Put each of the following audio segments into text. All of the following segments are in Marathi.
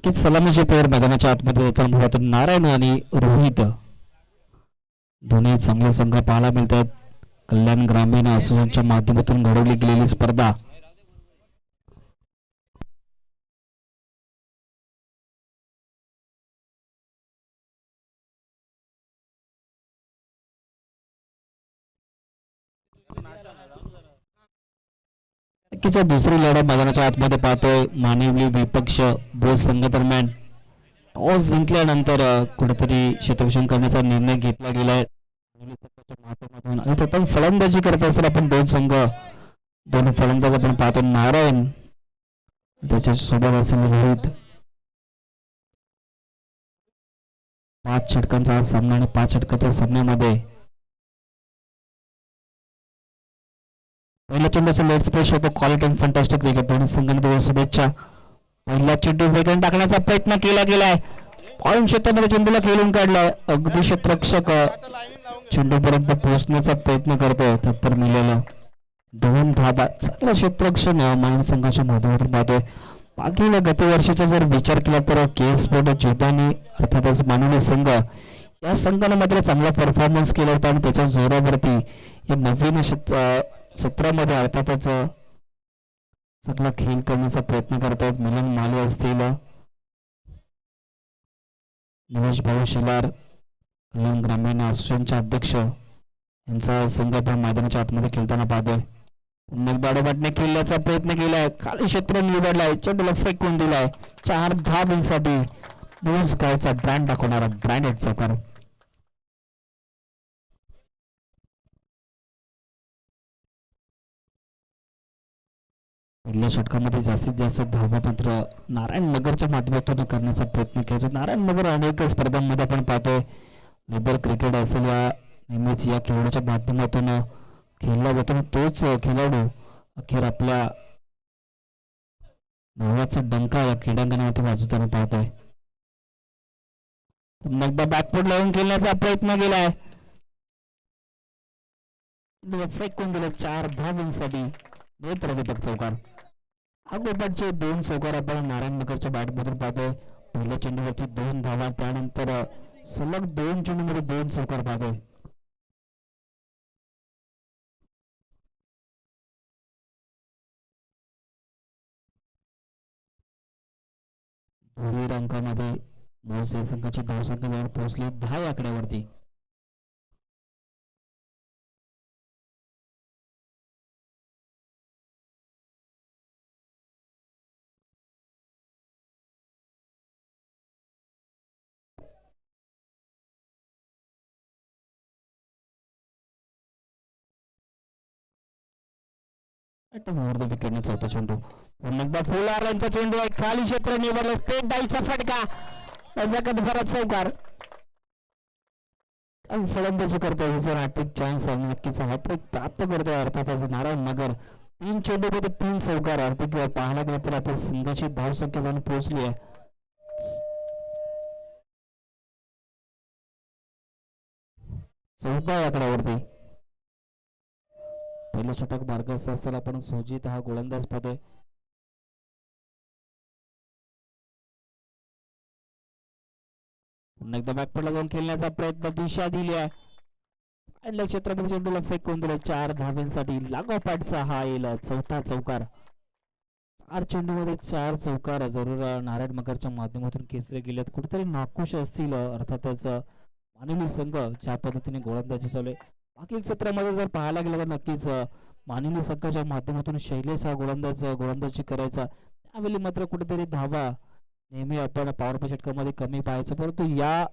की सलामीचे पेयर मैदानाच्या आतमध्ये येताना नारायण आणि रोहित दोन्ही चांगले संघ पाहायला मिळतात. कल्याण ग्रामीण असोसिएशनच्या माध्यमातून घडवली गेलेली स्पर्धा नक्कीच दुसरी लढत मैदानाच्या आतमध्ये पाहतोय. मानिवली विपक्ष बोस संघ दरम्यान टॉस जिंकल्यानंतर कुठेतरी क्षेत्ररक्षण करण्याचा निर्णय घेतला गेलाय माध्यमातून आणि प्रथम फलंदाजी करत असताना आपण दोन फलंदाज आपण पाहतो. नारायण त्याच्या सोबत असेल रोहित. 5 षटकांचा हा सामना आणि 5 षटकाच्या सामन्यामध्ये पहिल्या चेंडूचा लेट स्पेश होतो. क्वालिटी अँड फंटास्टिक क्रिकेट दोन्ही संघाने शुभेच्छा. पहिला चेंडू वेगळं टाकण्याचा प्रयत्न केला गेलाय. पॉइंट क्षेत्रामध्ये चेंडूला खेळून काढलाय. अगदी क्षेत्ररक्षक चेंडूपर्यंत पोहोचण्याचा प्रयत्न करतोय. तत्पर मिळालेलं 2 धाबा चांगलं क्षेत्ररक्षण मानवी संघाच्या माध्यमातून पाहतोय. मागील गतवर्षीचा जर विचार केला तर के स्पोर्ट जोधानी अर्थातच मानवी संघ या संघाने मात्र चांगला परफॉर्मन्स केला होता आणि त्याच्या जोरावरती या नवीन सत्रामध्ये अर्थातच चांगला खेळ करण्याचा प्रयत्न करतात. मिलन माले असतील, निलेश भाऊ शिलार कल्याण ग्रामीण असोसिएशनचे अध्यक्ष यांचा संघ आपण मैदानाच्या आतमध्ये खेळताना पाहतोय. पुन्हा बाडोबाटने खेळण्याचा प्रयत्न केलाय. खाली क्षेत्र निवडलाय. चेंडूला फेकून दिलाय. 4 धाबींसाठी मूस गावचा ब्रँड दाखवणारा ब्रँडेड चौकार. पहिल्या षटकामध्ये जास्तीत जास्त धावा मात्र नारायण नगरच्या माध्यमातून करण्याचा प्रयत्न केला. नारायण नगर अनेक स्पर्धांमध्ये आपण पाहतोय. लेबर क्रिकेट असेल या नेहमीच या खेळाडूच्या माध्यमातून खेळला जातो. तोच खेळाडू अखेर आपल्या नावाचा डंका या क्रीडांगणावरती वाजवताना पाहतोय. पुन्हा एकदा बॅकफूट लावून खेळण्याचा प्रयत्न केलाय. फेकून दिलं. 4 धावांसाठी नेत्र दीपक चौकार. अगोदरचे 2 चौकार आपण नारायण नगरच्या बॅटमधून पाहतोय. पहिल्या चेंडूवरती 2 धावा, त्यानंतर सलग 2 चेंडूमध्ये 2 चौकार पाहतोय. दोन्ही अंकामध्ये मोसे संघाची धावसंख्या जवळ पोहोचली 10 या आकड्यावरती. विकेटने चौथा चेंडू. पुन्हा एकदा फुल आर्यांचा चेंडू आहे. खाली क्षेत्र निवडलं. स्टेट डाईचा फटका. भरत चौकार. फलंदाजी करतोय. हॅट्रिक चान्स आहे. नक्कीच हॅट्रिक प्राप्त करतोय. अर्थातच नारायण नगर 3 चेंडूमध्ये 3 चौकार. आर्थिक पाहायला गेलं तर आपल्या संघाची धावसंख्या जाऊन पोहोचली आहे 14 आकड्यावरती. पहिलं षटक मार्गस्थ असताना आपण सुजित हा गोलंदाज पाहतोय. पुन्हा एकदा बॅकफुटला जाऊन खेळण्याचा प्रयत्न. दिशा दिली आहे. पहिल्या क्षेत्रामध्ये चेंडूला फेकून दिलं. 4 धावांसाठी लागोपाठचा हा येईल चौथा चौकार. 4 चेंडूमध्ये 4 चौकार जरूर नारायण मगरच्या माध्यमातून खेचले गेलेत. कुठेतरी नाखुश असतील अर्थातच मानवी संघ ज्या पद्धतीने गोलंदाजी चालू. मागील सत्रामध्ये जर पाहायला गेलं तर नक्कीच मानवी संघाच्या माध्यमातून शैलेश हा गोलंदाजी करायचा. त्यावेळी मात्र कुठेतरी धावा नेहमी आपण पॉवर प्ले षटकामध्ये कमी पाहायचं. परंतु या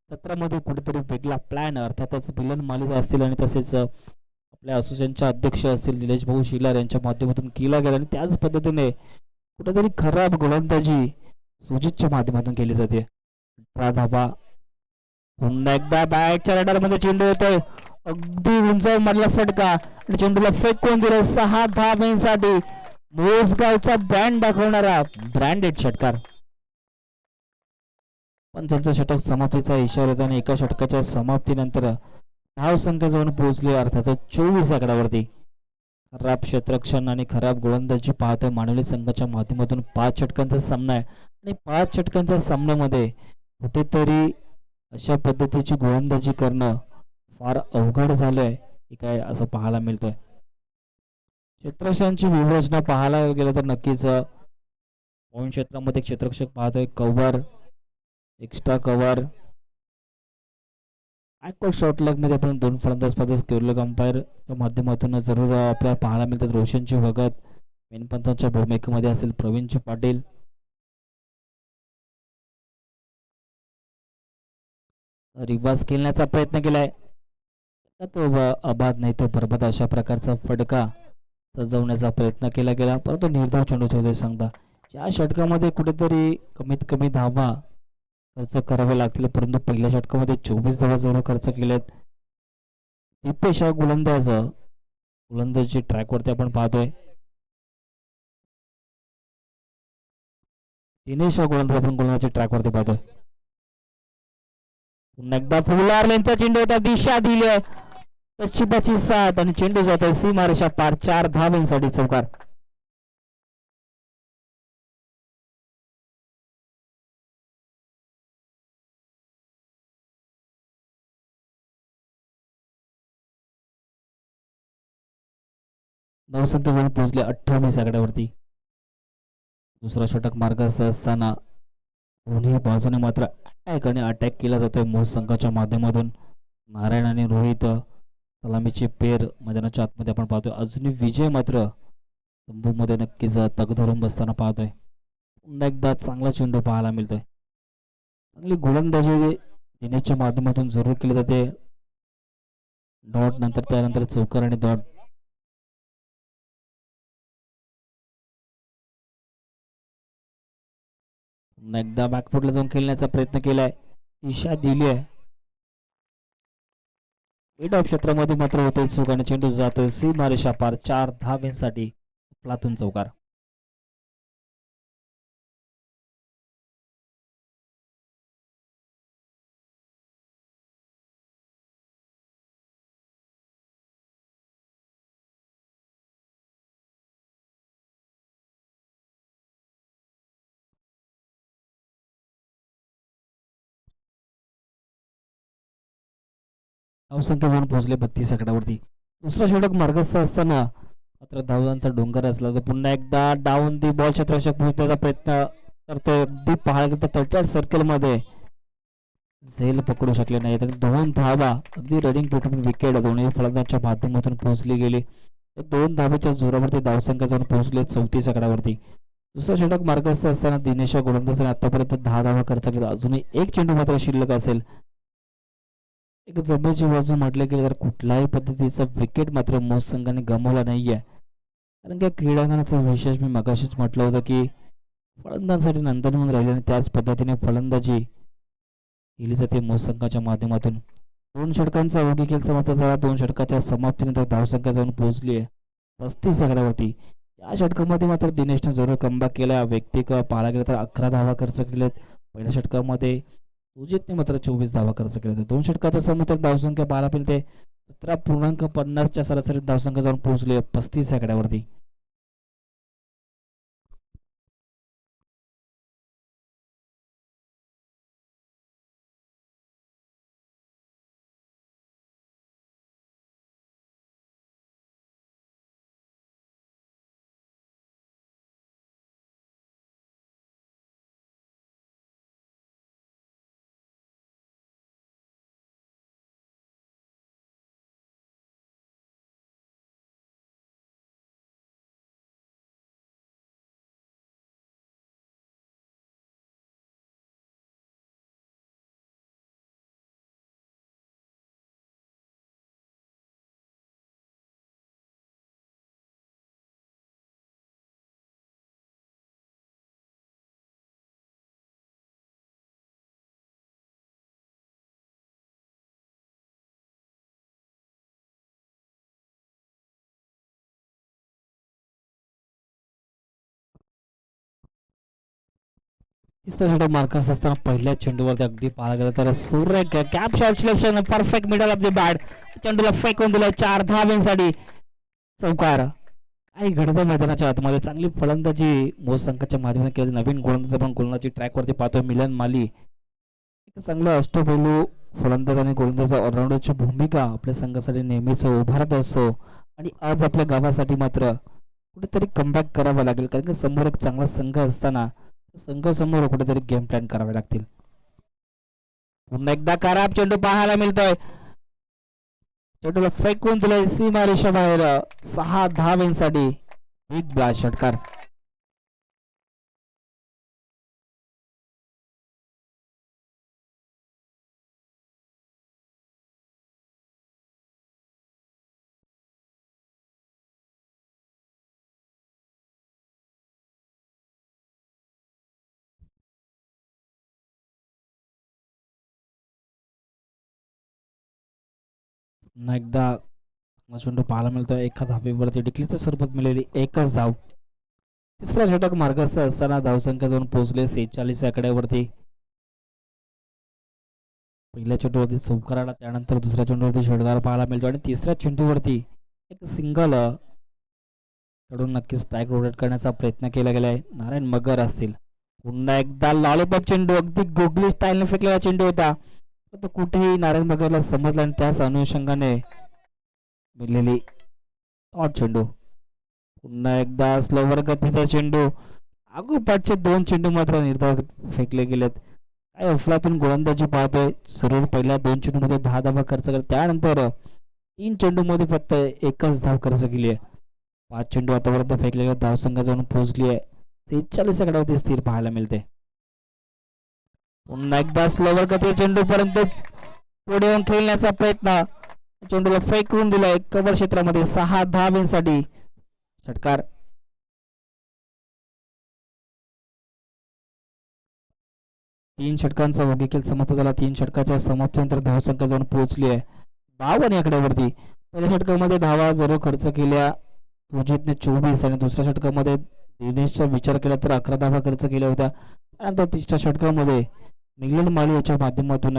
सत्रामध्ये कुठेतरी वेगळा प्लॅन अर्थातच मिलन मालिक असतील आणि तसेच आपल्या असोसिएशनचे अध्यक्ष असतील निलेश भाऊ शिलार यांच्या माध्यमातून केला गेला आणि त्याच पद्धतीने कुठेतरी खराब गोलंदाजी सुजितच्या माध्यमातून केली जाते. धावा. पुन्हा एकदा बॅटच्या रडारमध्ये चेंडू येतोय. अगदी उंच मधला फटका आणि चेंडूला फेकून दिलं. 6 धावांसाठी मोसगावचा ब्रँड दाखवणारा ब्रँडेड षटकार. पंचांचं षटक समाप्तीचा इशारा होता आणि एका षटकाच्या समाप्तीनंतर धाव संख्या जाऊन पोहोचली अर्थात 24 आकड्यावरती. खराब क्षेत्ररक्षण आणि खराब गोलंदाजी पाहतोय मानवली संघाच्या माध्यमातून. 5 षटकांचा सामना आहे आणि 5 षटकांच्या सामन्यामध्ये कुठेतरी अशा पद्धतीची गोलंदाजी करणं फार अवघड झालंय की काय असं पाहायला मिळतंय. क्षेत्ररक्षणाची व्यूहरचना पाहायला गेलं तर नक्कीच पॉईंट क्षेत्रामध्ये क्षेत्ररक्षक पाहतोय, cover, extra cover, short leg मध्ये आपण 2 फलंदाज पाहतो. स्क्वेअर अंपायरच्या माध्यमातून जरूर आपल्याला पाहायला मिळतात. रोशनची भगत मेनपंथांच्या भूमिकेमध्ये असेल, प्रवीणजी पाटील, रिवाज खेळण्याचा प्रयत्न केलाय, तो अबाद नाही तो बरबाद अशा प्रकारचा फटका सजवण्याचा प्रयत्न केला गेला, परंतु निर्धाव चेंडू ठेवले सांगता. या षटकामध्ये कुठेतरी कमीत कमी धावा खर्च करावे लागतील, परंतु पहिल्या षटकामध्ये 24 धावा जरूर खर्च केलेत. दीपेश हा गोलंदाजी ट्रॅकवरती आपण पाहतोय. दिनेश हा गोलंदाज आपण गोलंदाजी ट्रॅकवरती पाहतोय. पुन्हा एकदा फुलार लेनचा चेंडू होता, दिशा दिली पश्चिमाची साथ आणि चेंडू जातोय सीमारेषा पार. 4 धावांसाठी चौकार. धावसंख्या जाऊन पोहोचले 28 आकड्यावरती. दुसरा षटक मार्गास असताना दोन्ही बाजूने मात्र अटॅक केला जातोय मोह संघाच्या माध्यमातून. नारायण आणि रोहित सलामीचे पेर मैदानाच्या आतमध्ये आपण पाहतोय. अजूनही विजय मात्र तंबूमध्ये नक्कीच तग धरून बसताना पाहतोय. पुन्हा एकदा चांगला चेंडू पाहायला मिळतोय. चांगली गोलंदाजी दिनेशच्या माध्यमातून जरूर केली जाते. डॉट नंतर त्यानंतर चौकार आणि डॉट. पुन्हा एकदा बॅकफुटला जाऊन खेळण्याचा प्रयत्न केलाय, दिशा दिली आहे. मिड ऑफ क्षेत्रामध्ये मात्र होते चूक आणि चेंडू जातोय सीमारेषा पार. 4 धावांसाठी अफलातून चौकार. धावसंख्या जाऊन पोहोचले 32 आकड्यावरती. दुसरा षटक मार्गस्थ असताना मात्र धावांचा डोंगर असला तर पुन्हा एकदा डाऊन दी बॉल क्षेत्ररक्षक पोहोचण्याचा प्रयत्न करतोय. अगदी पाहायला गेलं तर 33 सर्कल मध्ये झेल पकडू शकले नाही. तर 2 धावा अगदी रनिंग पेटून विकेट दोन्ही फलंदाजांच्या माध्यमातून पोहोचली गेली. 2 धावेच्या जोरावरती धावसंख्या जाऊन पोहोचले 34 आकड्यावरती. दुसरा षटक मार्गस्थ असताना दिनेश गोलंदाजाने आतापर्यंत 10 धावा खर्च केला. अजूनही एक चेंडू मात्र शिल्लक असेल. एक जमेची बाजू म्हटलं गेलं तर कुठल्याही पद्धतीचा विकेट मात्र मोह संघाने गमावला नाहीये. कारण की क्रीडांगणाचा विशेष मी मगाशीच म्हटलं होतं की फलंदाजांसाठी नंतर म्हणून राहिले आणि त्याच पद्धतीने फलंदाजी केली जाते मोह संघाच्या माध्यमातून. 2 षटकांचा अवघी खेळचा मात्र त्याला 2 षटकाच्या समाप्तीनंतर धावसंख्या जाऊन पोहोचली आहे 35 आकड्यावरती. या षटकामध्ये मात्र दिनेशने जरूर कमबॅक केला. व्यक्तिक पाहायला गेलं तर 11 धावा खर्च केलेत. पहिल्या षटकामध्ये सुजितने मात्र 24 धावा खर्च केले. 2 षटकाचा समोर धावसंख्या पाहायला मिळते 17.50च्या सरासरी धावसंख्या जाऊन पोहोचली 35 आकड्यावरती. तिसरा षटक मार्कस असताना पहिल्या चेंडूवरती अगदी पाहायला गेलं तर Surya cap shot selection perfect middle of the bat. चेंडूला फेकून दिलाय 4 धावांसाठी चौकार. काही घडतं मैदानाच्या आतमध्ये. चांगली फलंदाजी मोज संघाच्या माध्यमातून केली. नवीन गोलंदाज आपण गोलंदाजी ट्रॅकवरती पाहतोय मिलन माली. एक चांगला अष्टपैलू फलंदाज आणि गोलंदाज ऑलराऊंडरची भूमिका आपल्या संघासाठी नेहमीच उभारत असतो. आणि आज आपल्या गावासाठी मात्र कुठेतरी कमबॅक करावा लागेल, कारण की समोर एक चांगला संघ असताना संघासमोर कुठेतरी गेम प्लॅन करावे लागतील. पुन्हा एकदा खराब चेंडू पाहायला मिळतोय. चेंडूला फेकून दिलाय सीमारेषा बाहेर. 6 धावांसाठी बिग ब्लास्ट षटकार. पुन्हा एकदा चेंडू पाहायला मिळतोय. एका धावेवरती डिक्लेअरच्या स्वरूपात मिळालेली एकच धाव. तिसरा षटक मार्गस्थ असताना धावसंख्या जाऊन पोहोचले 46 आकड्यावरती. पहिल्या चेंडूवरती चौकार आला, त्यानंतर दुसऱ्या चेंडूवरती षटकार पाहायला मिळतो आणि तिसऱ्या चेंडूवरती एक सिंगल कडून नक्कीच स्ट्राईक रोटेट करण्याचा प्रयत्न केला गेलाय. नारायण मगर असतील. पुन्हा एकदा लॉलीपॉप चेंडू, अगदी गोगली स्टाईलने फेकलेला चेंडू होता. तर कुठेही नारायण मगरला समजला आणि त्याच अनुषंगाने मिळलेली चेंडू. पुन्हा एकदा स्लोवर गतीचा चेंडू. आगोपाठचे 2 चेंडू मात्र निर्धाव फेकले गेलेत. काय अफलातून गोलंदाजी पाहतोय. सुरू पहिल्या 2 चेंडूमध्ये 10 धावा खर्च केला, त्यानंतर 3 चेंडूमध्ये फक्त एकच धाव खर्च केली आहे. 5 चेंडू आतापर्यंत फेकले गेले. धावसंख्या जाऊन पोहोचली आहे 46 आकड्यावरती स्थिर पाहायला मिळते. पुन्हा एकदा स्लोवर गती चेंडू पर्यंत पुढे येऊन खेळण्याचा प्रयत्न. चेंडूला फेकून दिलाय कव्हर क्षेत्रामध्ये. 6 धावांसाठी षटकार. तीन षटकांचा वगैरे समाप्त झाला. 3 षटकाच्या समाप्तीनंतर धावसंख्या जाऊन पोहोचली आहे 52 आकड्यावरती. पहिल्या षटकामध्ये धावा जरूर खर्च केल्या सुजितने 24 आणि दुसऱ्या षटकामध्ये दिनेशचा विचार केला तर 11 धावा खर्च केल्या होत्या. त्यानंतर तिसऱ्या षटकामध्ये मिलन माली याच्या माध्यमातून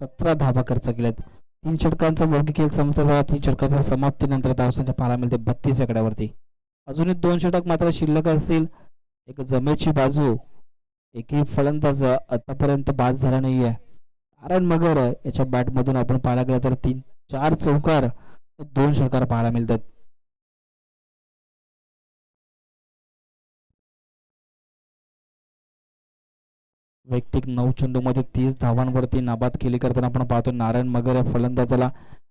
17 धावा खर्च केल्यात. 3 षटकांचा वर्ग खेळ समाप्त झाला. 3 षटकाच्या समाप्तीनंतर धावसंख्या पाहायला मिळते 32 आकड्यावरती. अजूनही 2 षटक मात्र शिल्लक असतील. एक जमेची बाजू, एकही फलंदाज आतापर्यंत बाद झाला नाहीये. नारायण मगर याच्या बॅटमधून आपण पाहायला गेलं तर 3-4 चौकार, 2 षटकार पाहायला मिळतात. वैयक्तिक 9 चेंडूमध्ये 30 धावांवरती नाबाद केली करताना आपण पाहतो नारायण मगर या फलंदाजाला.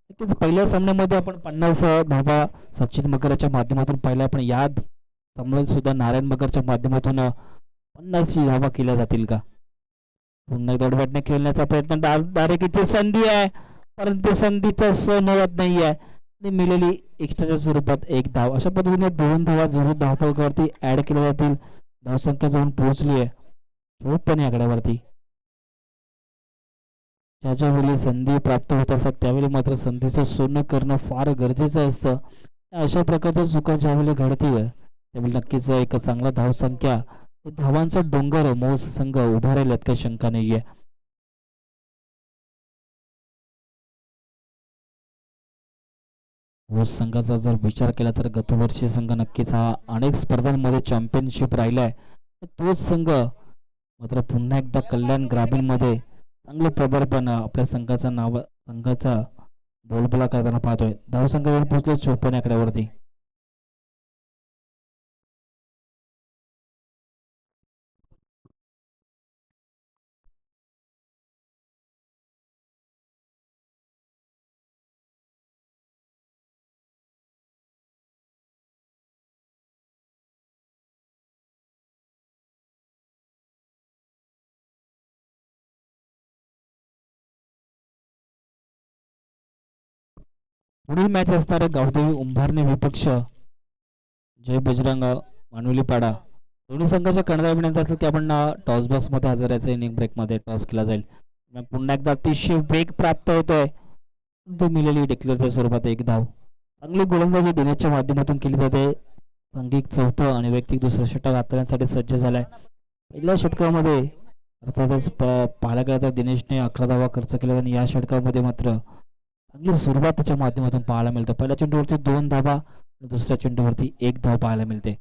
नक्कीच पहिल्या सामन्यामध्ये आपण 50 धावा सचिन मगरच्या माध्यमातून पाहिल्या, पण या सामन्यात सुद्धा नारायण मगरच्या माध्यमातून 50 धावा केल्या जातील का? पुन्हा दडबडने खेळण्याचा प्रयत्न. डायरेक्टची संधी आहे, परंतु संधीचा सण होत नाही आहे. मिळालेली एक्स्ट्राच्या स्वरूपात 1 धाव. अशा पद्धतीने 2 धावा जरूर धावफलकावरती ऍड केल्या जातील. धावसंख्या जाऊन पोहोचली आहे 54 आकड्यावरती. ज्याच्या वेळी संधी प्राप्त होत असतात त्यावेळी मात्र संधीचं सोनं करणं फार गरजेचं असतं. अशा प्रकारच्या चुका ज्यावेळी घडतील त्यावेळी नक्कीच एक चांगला धावसंख्या, धावांचा डोंगर मोस संघ उभारेल यात काही शंका नाहीये. मोस संघाचा जर विचार केला तर गतवर्षी संघ नक्कीच हा अनेक स्पर्धांमध्ये चॅम्पियनशिप राहिलाय. तोच संघ मात्र पुन्हा एकदा कल्याण ग्रामीण मध्ये चांगले पदार्पण आपल्या संघाचा बोलबाला करताना पाहतोय. धावसंख्या पोहोचले 54 आकड्यावरती. पुढील मॅच असणारे गावदेवी उंभारणे विपक्ष जय बजरंग मानुलीपाडा. दोन्ही संघाच्या कर्णधार विनंती असेल की आपण टॉस बॉक्स मध्ये हजर यायचं. इनिंग ब्रेक मध्ये टॉस केला जाईल. पुन्हा एकदा अतिशय वेग प्राप्त होतोय. मिळालेली डिक्लेअरच्या स्वरूपात 1 धाव. चांगली गोलंदाजी दिनेशच्या माध्यमातून केली जाते. सांघिक 4थं आणि वैयक्तिक 2रं षटक हाताळण्यासाठी सज्ज झालाय. पहिल्या षटकामध्ये अर्थातच पाहायला गेला तर दिनेशने 11 धावा खर्च केल्या आणि या षटकामध्ये मात्र चांगली सुरुवात त्याच्या माध्यमातून पाहायला मिळतं. पहिल्या चेंडूवरती 2 धावा, दुसऱ्या चेंडूवरती एक धाव पाहायला मिळते.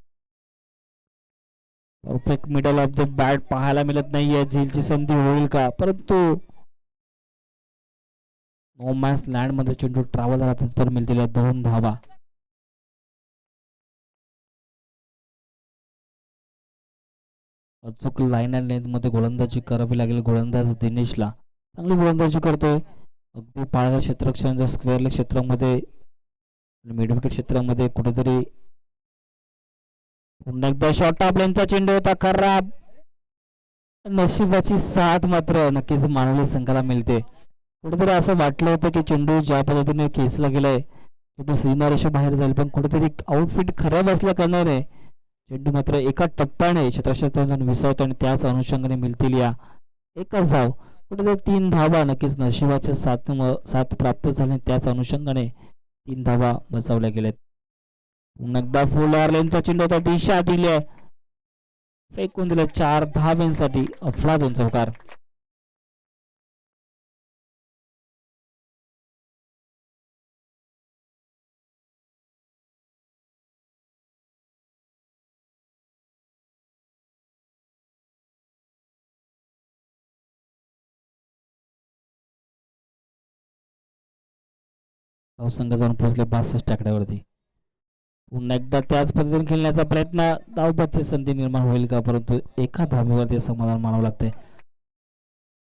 Perfect middle of the bat पाहायला मिळत नाहीये. झेलची संधी होईल का, परंतु नो मॅन्स लँड मध्ये चेंडू ट्रॅव्हल झाला तर मिळतील 2 धावा. अचूक लाईन अँड लेंथ मध्ये गोलंदाजी करावी लागेल गोलंदाज दिनेशला. चांगली गोलंदाजी करतोय. अगदी पाळल्या क्षेत्ररक्षणाच्या स्क्वेअर क्षेत्रामध्ये मिड विकेट क्षेत्रामध्ये कुठेतरी पुन्हा एकदा शॉर्ट टॉप लेनचा चेंडू होता खराब. नशिबाची साथ मात्र नक्कीच मानवली संघाला मिळते. कुठेतरी असं वाटलं होतं की चेंडू ज्या पद्धतीने खेचला गेलाय चेंडू सीमारेषा बाहेर जाईल, पण कुठेतरी आउटफिट खराब असल्या कारणाने चेंडू मात्र एका टप्प्याने क्षेत्रक्षेत्रात जाऊन विसावतो आणि त्याच अनुषंगाने मिळतील या एकच धाव. कुठेतरी 3 धावा नक्कीच नशिबाच्या साथ प्राप्त झाले. त्याच अनुषंगाने 3 धावा बचावल्या गेल्यात. पुन्हा एकदा फुल लेनचा चेंडू होता. दिशा दिली आहे, फेकून दिले 4 धावांसाठी अफलातून चौकार. धावसंघ जाऊन पोहोचले 62 आकड्यावरती. पुन्हा एकदा त्याच पद्धतीने खेळण्याचा प्रयत्न. धावबादची संधी निर्माण होईल का, परंतु एका धावेवरती समाधान मानावं लागते.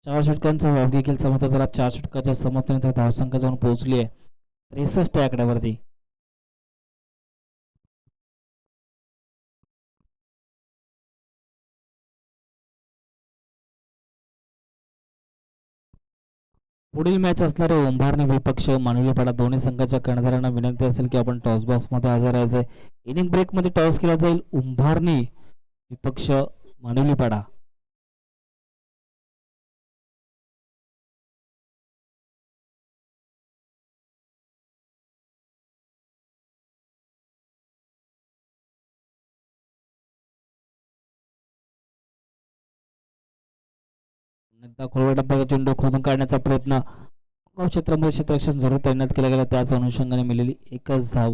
4 षटकांचा वावगी खेळ समाप्त झाला. 4 षटकाच्या समाप्तीनंतर धावसंख्या जाऊन पोहोचली आहे 63 आकड्यावरती. पुढील मॅच असणारे उंभारणे विपक्ष मानवलीपाडा. दोन्ही संघाच्या कर्णधारांना विनंती असेल की आपण टॉस बॉक्स मध्ये हजर राहायचंय. इनिंग ब्रेक मध्ये टॉस केला जाईल. उंभारणी विपक्ष मानवलीपाडा. खोलवा डब्याचा चेंडू खोदून काढण्याचा प्रयत्न. क्षेत्रामध्ये क्षेत्ररक्षण जरूर तैनात केला गेला. त्याच अनुषंगाने मिळालेली एकच धाव.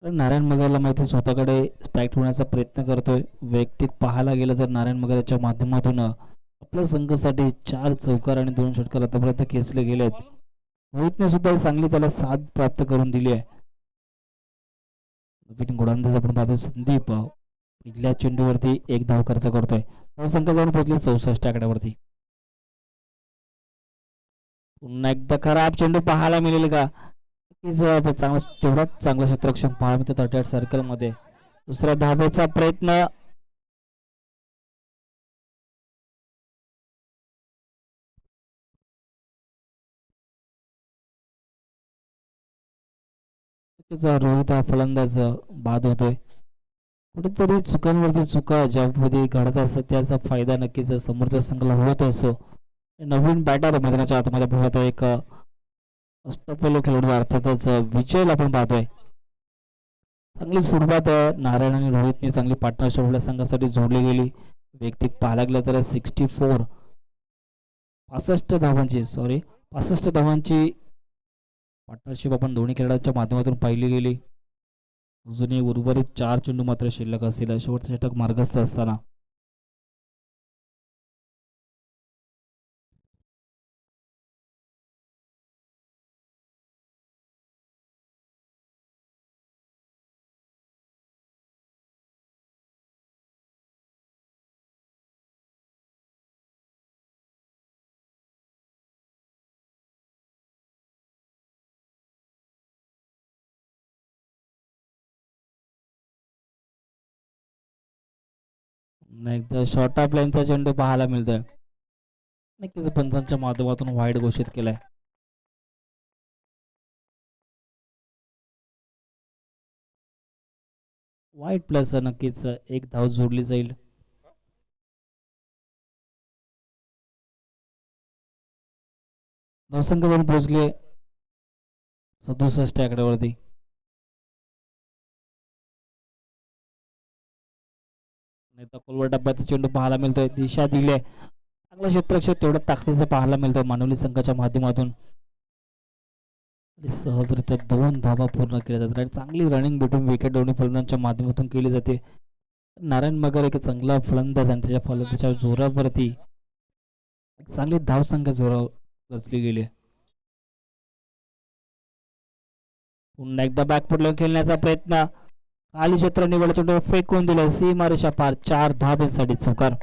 नारायण मगरला माहिती स्वतःकडे स्ट्राईक होण्याचा प्रयत्न करतोय. वैयक्तिक पाहायला गेलं तर नारायण मगर याच्या माध्यमातून आपल्या संघासाठी 4 चौकार आणि 2 षटकार आतापर्यंत खेचले गेलेत. रोहितने सुद्धा चांगली त्याला साथ प्राप्त करून दिली आहे. नवीन गोलंदाज आपण पाहतो संदीप पहिल्या चेंडूवरती एक धाव खर्च करतोय. संख्या जाऊन पोहोचली 64 आकड्यावरती. पुन्हा एकदा खराब चेंडू पाहायला मिळेल का, चांगला तेवढाच चांगलं क्षेत्ररक्षण पाहायला मिळतं 38 सर्कल मध्ये. दुसऱ्या धावेचा प्रयत्न. रोहित हा फलंदाज बाद होतोय. कुठेतरी चुकांवरती चुका ज्यामध्ये घडत असतात त्याचा फायदा नक्कीच समोरच्या संघाला होत असतो. नवीन बॅटर मैदानाच्या आतमध्ये पाहतो एक अष्टपैलू खेळाडू अर्थातच विजय आपण पाहतोय. चांगली सुरुवात नारायण आणि रोहितने चांगली पार्टनरशिप आपल्या संघासाठी जोडली गेली. वैयक्तिक पाहायला गेलं तर 65 धावांची पार्टनरशिप आपण दोन्ही खेळाडूंच्या माध्यमातून पाहिली गेली. अजूनही उर्वरित 4 चेंडू मात्र शिल्लक असतील शेवटचे षटक मार्गस्थ असताना. एकदा शॉर्ट ऑफ लाईनचा चेंडू पाहायला मिळतोय. नक्कीच पंचांच्या माध्यमातून वाईट घोषित केलाय. वाईट प्लस नक्कीच एक धाव जोडली जाईल. धावसंख्या जाऊन पोहोचले 67 आकड्यावरती. खोलवर डब्यात चेंडू पाहायला मिळतोय. दिशा दिले चांगला क्षेत्ररक्षक तेवढ्या ताकदीचं पाहायला मिळतोय मानवली संघाच्या माध्यमातून. आणि सहजरित्या 2 धावा पूर्ण केल्या जातात आणि चांगली रनिंग भेटून विकेट दोन्ही फलंदाजांच्या माध्यमातून केली जाते. नारायण मगर एक चांगला फलंदाज आणि त्याच्या फलंदाच्या जोरावरती एक चांगली धावसंख्या जोरावर रचली गेली. पुन्हा एकदा बॅकफुटला खेळण्याचा प्रयत्न, खाली क्षेत्र निवड चेंडू फेकून दिले, सीमारेषा पार, 4 धाब्यांसाठी चौकार.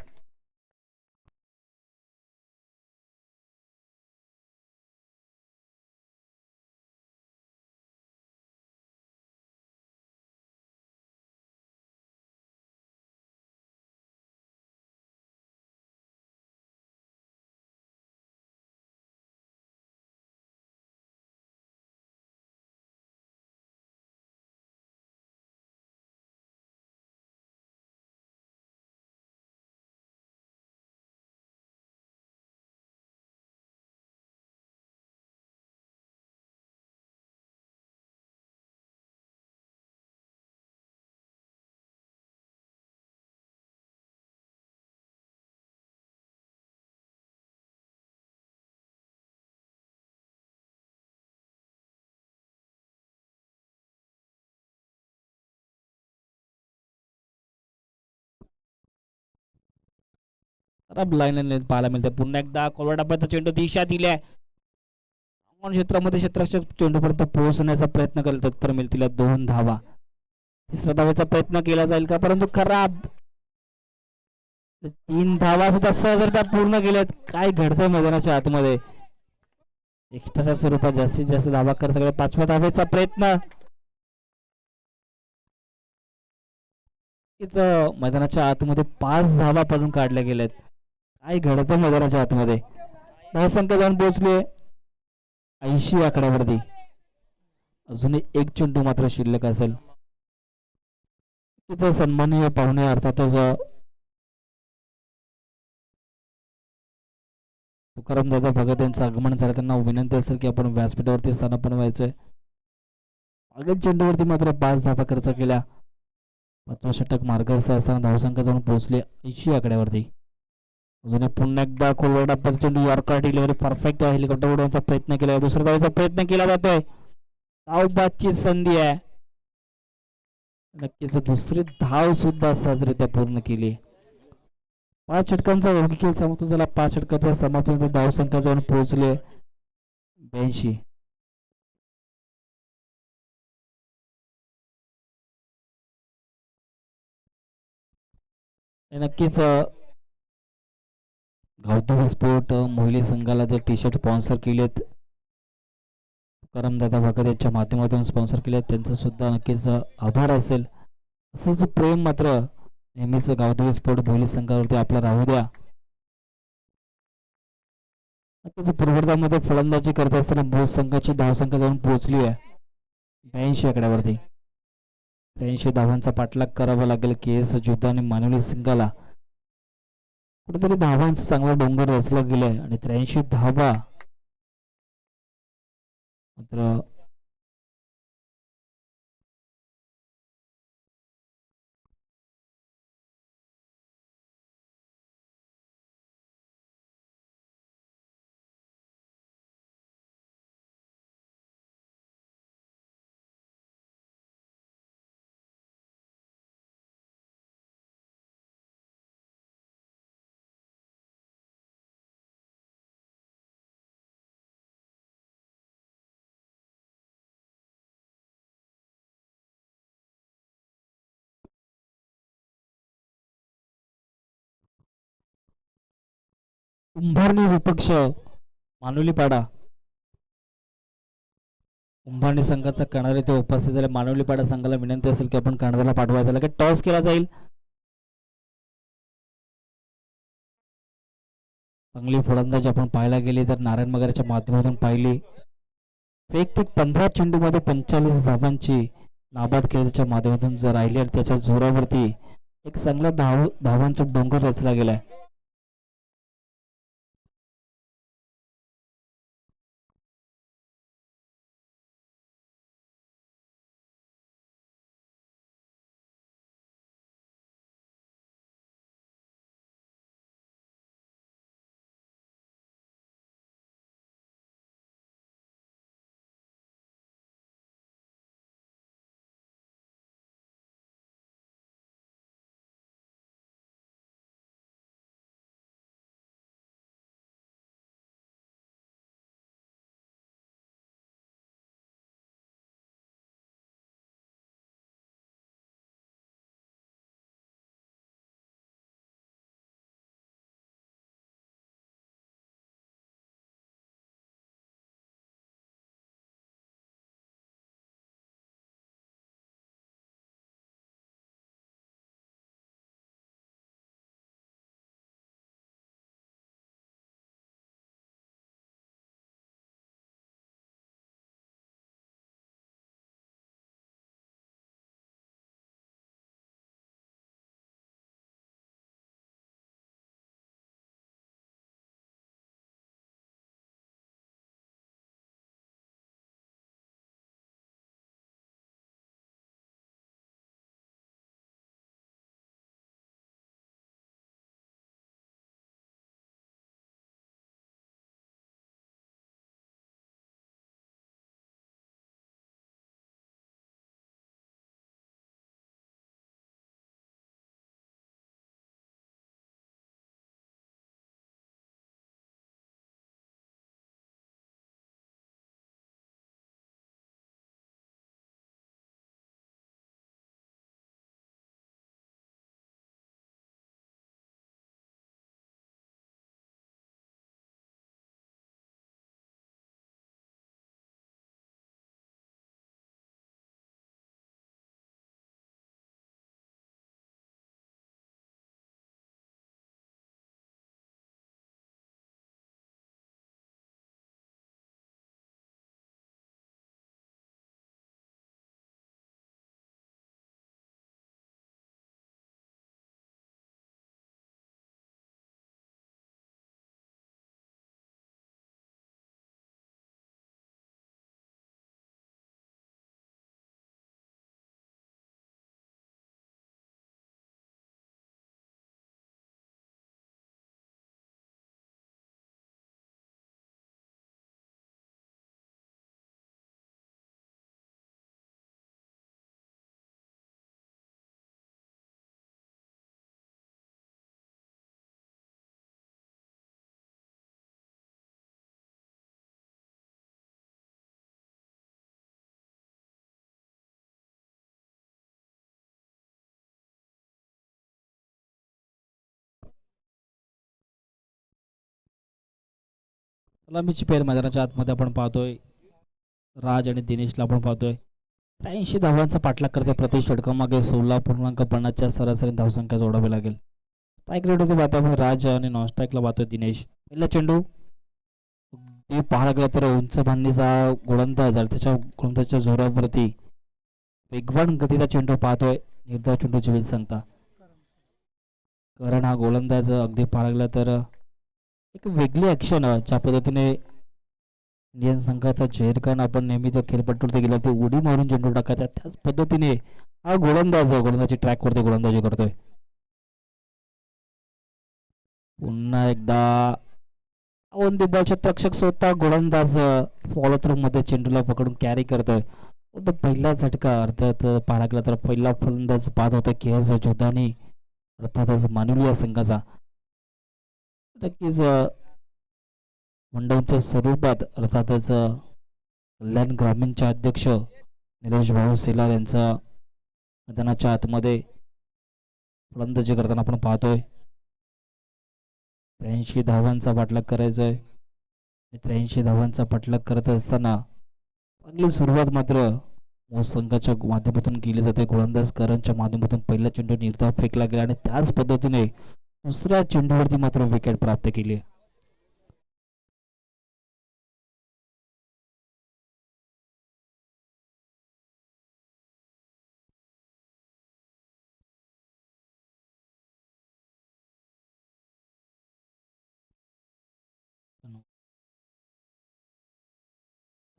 लाईन पाहायला मिळते. पुन्हा एकदा कोलवाडापर्यंत चेंडू दिशा दिल्या, क्षेत्रामध्ये क्षेत्ररक्षक चेंडूपर्यंत पोहोचण्याचा प्रयत्न करत तत्पर मिळतील 2 धावा. तिसऱ्या धावेचा प्रयत्न केला जाईल का, परंतु खराब. 3 धावा सुद्धा सहजरित्या पूर्ण केल्यात. काय घडतंय मैदानाच्या आतमध्ये, एक्स्ट्राच्या स्वरूपात जास्तीत जास्त धावा कर सगळे. 5व्या धावेचा प्रयत्न, मैदानाच्या आतमध्ये 5 धावा पडून काढल्या गेल्यात. काय घडतं मैदानाच्या आतमध्ये. धावसंख्या जाऊन पोहोचले 80 आकड्यावरती. अजून एक चेंडू मात्र शिल्लक असेल. तिचं सन्माननीय पाहुणे अर्थातच तुकाराम दादा भगत यांचं आगमन झालं. त्यांना विनंती असेल की आपण व्यासपीठावरती स्थानापन्न व्हायचंय. मागील चेंडूवरती मात्र 5 धावा खर्च केल्या. 5वा षटक मार्गस्थ असताना धावसंख्या जाऊन पोहोचले 80 आकड्यावरती. अजून पुन्हा एकदा कोलवाडा चेंडू यॉर्कर डिलिव्हरी परफेक्ट आहे. हेलिकॉप्टर उडवण्याचा प्रयत्न केला, दुसऱ्या धावेचा प्रयत्न केला जातोय. धावबादची संधी आहे. नक्कीच दुसरी धाव सुद्धा सहजरित्या पूर्ण केली. 5 षटकांचा योग्य खेळ समाप्त झाला. 5 षटकाच्या समाप्तीनंतर धावसंख्या जाऊन पोहोचले 82. नक्कीच गौतम स्पोर्ट मोहिली संघाला जे टी शर्ट स्पॉन्सर केलेत, करमदादा भगत यांच्या माध्यमातून स्पॉन्सर केले, त्यांचं सुद्धा नक्कीच आभार असेल. असंच प्रेम मात्र नेहमीच गावदेवी स्पोर्ट मोहिली संघावरती आपला राहू द्या. नक्कीच पूर्ववर्धामध्ये फलंदाजी करत असताना भोज संघाची धावसंख्या जाऊन पोहोचली आहे 82 आकड्यावरती. 83 धावांचा पाठलाग करावा लागेल के एस जोधा आणि मानवली संघाला. कुठेतरी धावांचा चांगला डोंगर रचला गेलाय आणि 83 धावा मात्र कुंभारणी विपक्ष मानवली पाडा, कुंभारणी संघाचा कर्णधार इथे उपस्थित झाले. मानवली पाडा संघाला विनंती असेल की आपण कर्णधाराला पाठवायचं, लगेच टॉस केला जाईल. चांगली फलंदाजी आपण पाहायला गेली तर नारायण मगरच्या माध्यमातून पाहिली. वैयक्तिक 15 चेंडूमध्ये 45 धावांची नाबाद खेळाच्या माध्यमातून जर राहिली आणि त्याच्या जोरावरती एक चांगला धावांचा डोंगर रचला गेलाय. सलामीची पेर मैदानाच्या आतमध्ये आपण पाहतोय. राज आणि दिनेशला आपण पाहतोय. 83 धावांचा पाठलाग करते प्रति षटकामागे 16.50च्या सरासरी धावसंख्या जोडावी लागेल. स्ट्राईक रेटवरती पाहतो आपण राज आणि नॉन स्ट्राईकला पाहतोय दिनेश. पहिला चेंडू ते पाहायला गेला तर उंच बांधणीचा गोलंदाज आणि त्याच्या गोलंदाजच्या जोरावरती वेगवान गतीचा चेंडू पाहतोय. निर्धाव चेंडूची वेळ सांगता कारण हा गोलंदाज अगदी पाहायला गेला तर एक वेगळी ॲक्शन ज्या पद्धतीने इंडियन संघाचा झेर खान आपण नेहमी जर खेळपट्टीवरती गेला ते उडी मारून चेंडू टाकायचा त्याच पद्धतीने हा गोलंदाजी ट्रॅकवरती गोलंदाजी करतोय. पुन्हा एकदा क्षेत्ररक्षक स्वतः गोलंदाज फॉलो थ्रू मध्ये चेंडूला पकडून कॅरी करतोय. पहिला झटका अर्थात पाहायला गेला तर पहिला फलंदाज बाद होता के.एस. जोधानी अर्थातच मानवली संघाचा. नक्कीच मंडळाच्या स्वरूपात अर्थातच कल्याण ग्रामीणचे अध्यक्ष निलेश भाऊ सेलार यांचा मैदानाच्या आतमध्ये फलंदाजी करताना आपण पाहतोय. 83 धावांचा पाठलाग करायचा आहे. 83 धावांचा पाठलाग करत असताना चांगली सुरुवात मात्र संघाच्या माध्यमातून केली जाते. गोलंदाज करणच्या माध्यमातून पहिला चेंडू निर्धाव फेकला गेला आणि त्याच पद्धतीने दुसऱ्या चेंडूवरती मात्र विकेट प्राप्त केली.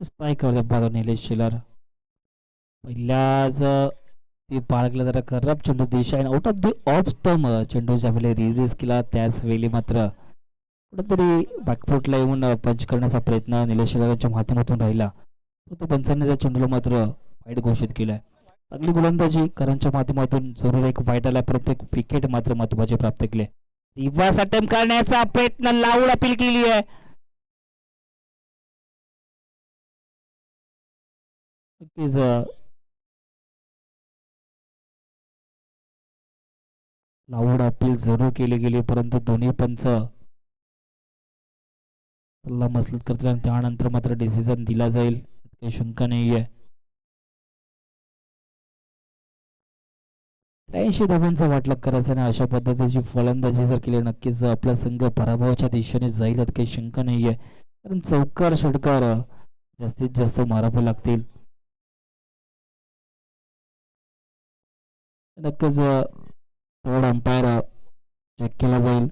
स्ट्राईकवर निलेश शेलार पहिल्याच ती पाळगला जरा खराब चेंडू दिशा out of the off stump चेंडू ज्यावेळी रिलीज केला त्याच वेळी मात्र कुठेतरी बॅकफुटला येऊन पंच करण्याचा प्रयत्न निलेश शेलारच्या माध्यमातून राहिला. तो पंचांनी त्या चेंडूला मात्र वाईट घोषित केलाय. चांगली गोलंदाजी करणच्या माध्यमातून जरूर एक वाईट आला परंतु एक विकेट मात्र महत्वाचे प्राप्त केले. रिव्हर्स अटेम्प्ट करण्याचा प्रयत्न लावून अपील केली आहे. लावूड अपील जरूर केली गेली परंतु दोन्ही पंच सल्ला मसलत करतील आणि त्यानंतर मात्र डिसिजन दिला जाईल काही शंका नाहीये. 83 धावांचा वाटलाग करायचा आणि अशा पद्धतीची फलंदाजी जर केली नक्कीच आपला संघ पराभवाच्या दिशेने जाईल यात काही शंका नाहीये. कारण चौकार षटकार जास्तीत जास्त मारावे लागतील. नक्कीच थर्ड अंपायर चेक केला जाईल.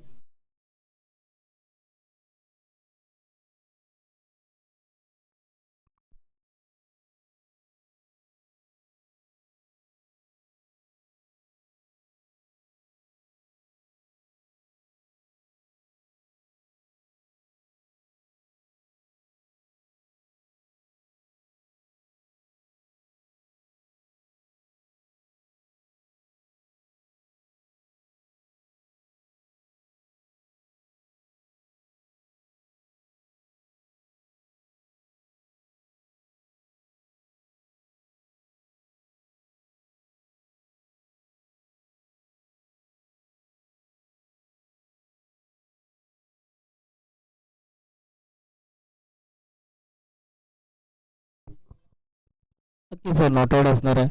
नक्कीच नॉट आउट असणार आहे.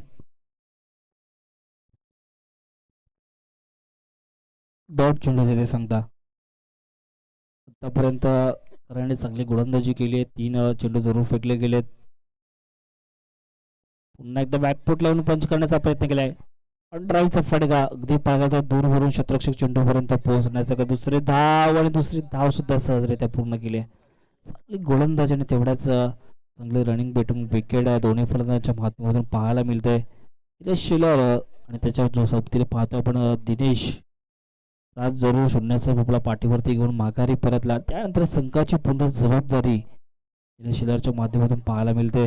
डॉट चेंडू तिथे सांगता आतापर्यंत कराने चांगली गोलंदाजी केली आहे. 3 चेंडू जरूर फेकले गेलेत. पुन्हा एकदा बॅकफुट लावून पंच करण्याचा प्रयत्न केलाय. ड्राईव्हचा फटका अगदी पागाचा दूर भरून क्षेत्ररक्षक चेंडूपर्यंत पोहोचण्याचा का दुसरी धाव सुद्धा सहजरित्या पूर्ण केली. चांगली गोलंदाजी आणि तेवढ्याच चांगले रनिंग भेटून विकेट दोन्ही फलंदाजांच्या माध्यमातून पाहायला मिळते. निलेश शेलार आणि त्याच्यावर जो सोबतीने पाहतो आपण दिनेश राज जरूर शून्याचा भोपळा पाठीवरती घेऊन माघारी परतला. त्यानंतर संघाची पूर्ण जबाबदारी निलेश शेलारच्या माध्यमातून पाहायला मिळते.